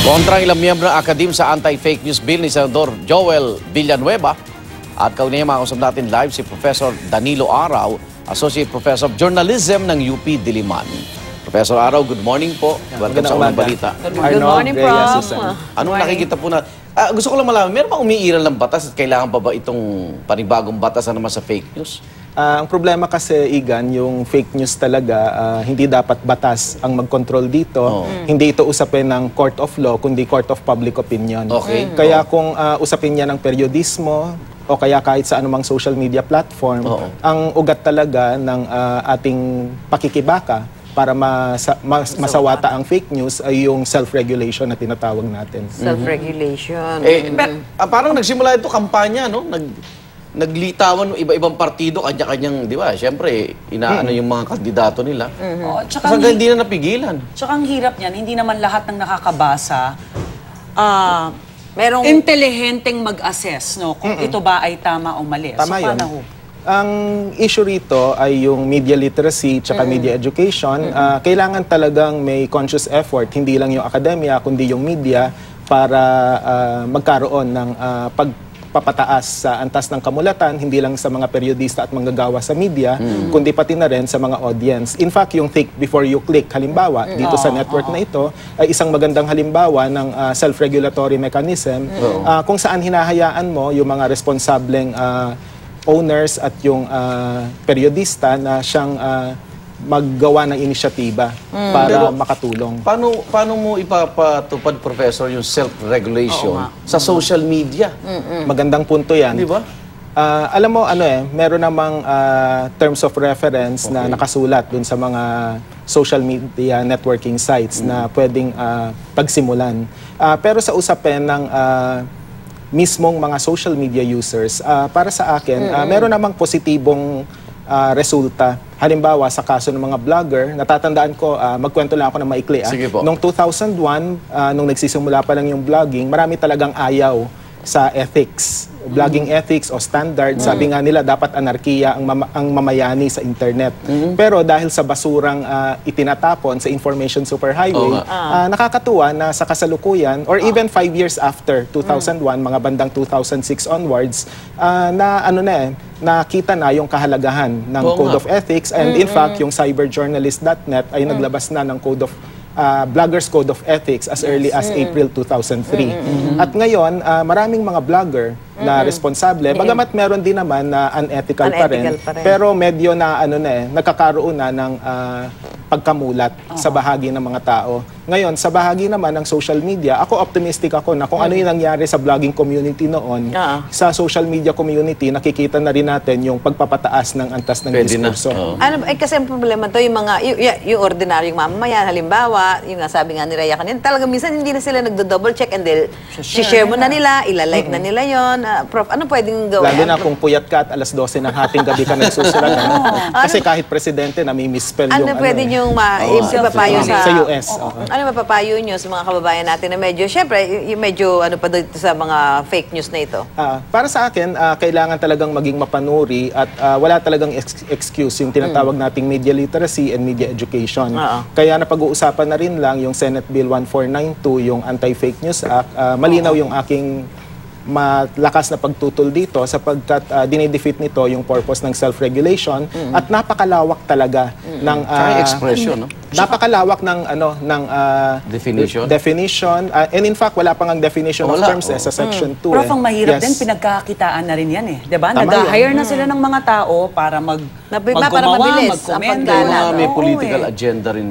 Kontra ilang miyembro ng akadim sa anti-fake news bill ni Senador Joel Villanueva. At kaunay makakausap natin live si Professor Danilo Araw, Associate Professor of Journalism ng UP Diliman. Professor Araw, good morning po. Welcome sa Unang Balita. Good morning, Prof. Anong nakikita po na... gusto ko lang malaman, meron ba umiiral ng batas at kailangan pa ba itong panibagong batas na naman sa fake news? Ang problema kasi, Igan, yung fake news talaga, hindi dapat batas ang mag-control dito. Hindi ito usapin ng court of law, kundi court of public opinion. Okay. Kaya kung usapin niya ng periodismo, o kaya kahit sa anumang social media platform, ang ugat talaga ng ating pakikibaka para masawata ang fake news ay yung self-regulation na tinatawag natin. Self-regulation. Parang nagsimula ito kampanya, no? Naglitawan iba-ibang partido, kanya-kanyang, di ba? Siyempre, inaano yung mga kandidato nila. Tsaka hindi na napigilan. Tsaka ang hirap niyan, hindi naman lahat ng nakakabasa Merong intelihenteng mag-assess, no? Kung ito ba ay tama o mali. Tama so, yun. paano ho? Ang issue rito ay yung media literacy tsaka media education. Kailangan talagang may conscious effort, hindi lang yung akademya, kundi yung media para magkaroon ng pagpapataas sa antas ng kamulatan, hindi lang sa mga periodista at manggagawa sa media, kundi pati na rin sa mga audience. In fact, yung think before you click, halimbawa, dito sa network na ito, ay isang magandang halimbawa ng self-regulatory mechanism kung saan hinahayaan mo yung mga responsableng owners at yung periodista na siyang maggawa ng inisyatiba para makatulong. Paano mo ipapatupad, Professor, yung self-regulation sa social media? Magandang punto yan. Di ba? Alam mo, meron namang terms of reference na nakasulat dun sa mga social media networking sites na pwedeng pagsimulan. Pero sa usapin ng mismong mga social media users, para sa akin, meron namang positibong resulta. Halimbawa, sa kaso ng mga vlogger, natatandaan ko, magkwento lang ako ng maikli. Sige po. Noong 2001, nung nagsisimula pa lang yung vlogging, marami talagang ayaw sa ethics. Vlogging ethics o standard, sabi nga nila dapat anarkiya ang mamayani sa internet. Pero dahil sa basurang itinatapon sa information superhighway, nakakatuwa na sa kasalukuyan or even 5 years after 2001, mga bandang 2006 onwards, nakita na yung kahalagahan ng Code of Ethics, and in fact, yung cyberjournalist.net ay naglabas na ng Bloggers Code of Ethics as early as April 2003. At ngayon, maraming mga blogger na responsable, bagamat meron din naman na unethical pa rin, pero medyo na nagkakaroon na ng pagkamulat sa bahagi ng mga tao. Ngayon, sa bahagi naman ng social media, ako optimistic ako na kung ano yung nangyari sa blogging community noon, sa social media community, nakikita na rin natin yung pagpapataas ng antas ng diskurso. Kasi ang problema to, yung ordinaryong mamamayan, halimbawa, yung sabi nga ni Rhea kanina, talaga minsan hindi na sila nagdo-double check and they'll share mo na nila, ilalike na nila yon. Prof, ano pwedeng gawin? Lalo na kung puyat ka at alas 12 ng hating gabi ka nagsusulat. Kasi kahit presidente, nami-misspell yung... Ano pwede niyong ipapayo sa US? Ano mapapayo niyo sa mga kababayan natin na medyo, syempre, medyo ano pa dito sa mga fake news na ito? Para sa akin, kailangan talagang maging mapanuri at wala talagang excuse yung tinatawag nating media literacy and media education. Kaya napag-uusapan na rin lang yung Senate Bill 1492, yung Anti-Fake News Act. Malinaw yung aking malakas na pagtutol dito sapagkat dinidefeat nito yung purpose ng self-regulation at napakalawak talaga ng expression, no? Napakalawak ng definition and in fact wala pang ang definition of terms sa section 2. Prof, ang mahirap din, pinagkakitaan na rin yan eh. Diba? Nag-hire na sila ng mga tao para maggumawa, magkomento. May political agenda rin.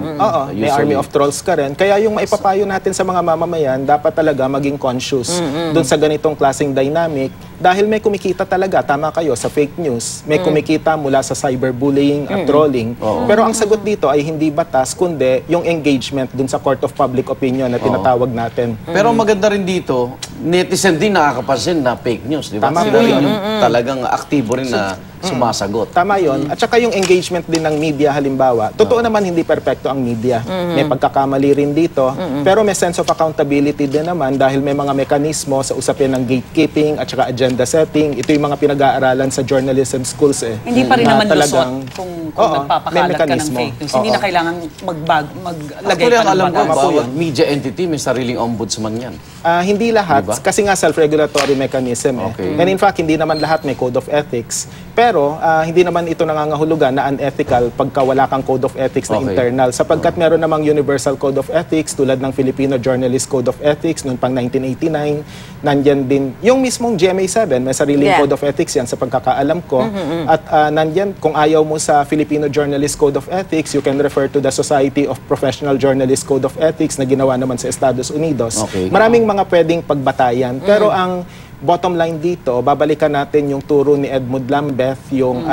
May army of trolls ka rin. Kaya yung maipapayo natin sa mga mamamayan, dapat talaga maging conscious dun sa ganitong klaseng dynamic dahil may kumikita talaga, tama kayo, sa fake news. May kumikita mula sa cyberbullying at trolling. Pero ang sagot dito ay hindi batas, kundi yung engagement dun sa court of public opinion na tinatawag natin. Pero maganda rin dito, netizen din nakakapansin na fake news, di ba? Tama Sila rin yung talagang aktibo rin na sumasagot. Tama yon. At saka yung engagement din ng media halimbawa. Totoo naman hindi perpekto ang media. May pagkakamali rin dito. Pero may sense of accountability din naman dahil may mga mekanismo sa usapin ng gatekeeping at saka agenda setting. Ito yung mga pinag-aaralan sa journalism schools Hindi pa rin Na naman talagang- lusot kung Oo, may nagpapakalat ka ng mekanismo. fake news. Hindi na kailangan maglagay Actually, pa ang ng alam ko, Tama batas. po bawat yun. media entity may sariling ombudsman yan. Hindi lahat, Diba? kasi nga self-regulatory mechanism. Okay. And in fact, hindi naman lahat may code of ethics. Pero hindi naman ito nangangahulugan na unethical pagka wala kang code of ethics na Okay. internal. Sapagkat meron namang Universal Code of Ethics tulad ng Filipino Journalist Code of Ethics noong pang 1989. Nandyan din, yung mismong GMA7, may sariling Yeah. Code of Ethics yan sa pagkakaalam ko. At nandyan, kung ayaw mo sa Filipino Journalist Code of Ethics, you can refer to the Society of Professional Journalists Code of Ethics na ginawa naman sa Estados Unidos. Okay. Maraming mga pwedeng pagbatayan. Pero ang bottom line dito, babalikan natin yung turo ni Edmund Lambeth, yung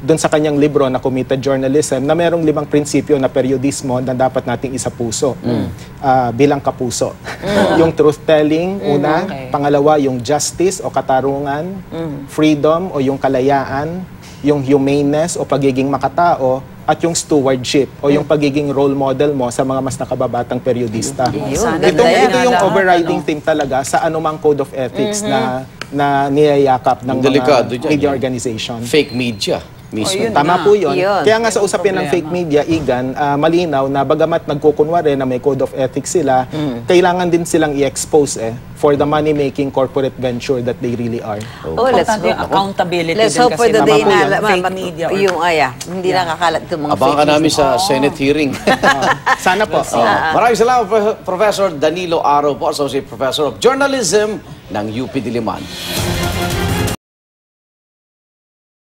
doon sa kanyang libro na Committed Journalism, na merong 5 prinsipyo na periodismo na dapat nating isapuso bilang kapuso. Yung truth-telling, una. Okay. Pangalawa, yung justice o katarungan. Freedom o yung kalayaan. Yung humaneness o pagiging makatao. At yung stewardship o yung pagiging role model mo sa mga mas nakababatang periodista. Yun, Ito ganda yan. yung Lahat, overriding theme talaga sa anumang code of ethics na niyayakap ng Delikado mga dyan, media yan. organization. Fake media mismo. yun. Tama nga. po yun. Yun. Kaya nga sa usapin ng fake media, Igan, malinaw na bagamat nagkukunwari na may code of ethics sila, kailangan din silang i-expose for the money-making corporate venture that they really are. Oh, let's Importante yung hope. accountability Let's din hope for kasi the day tama po na yun. fake media or- yung hindi nakakalat itong mga Abangan ka fake namin news. sa Senate hearing. Sana po. Maraming salamat, Professor Danilo Araw po, Associate Professor of Journalism ng UP Diliman.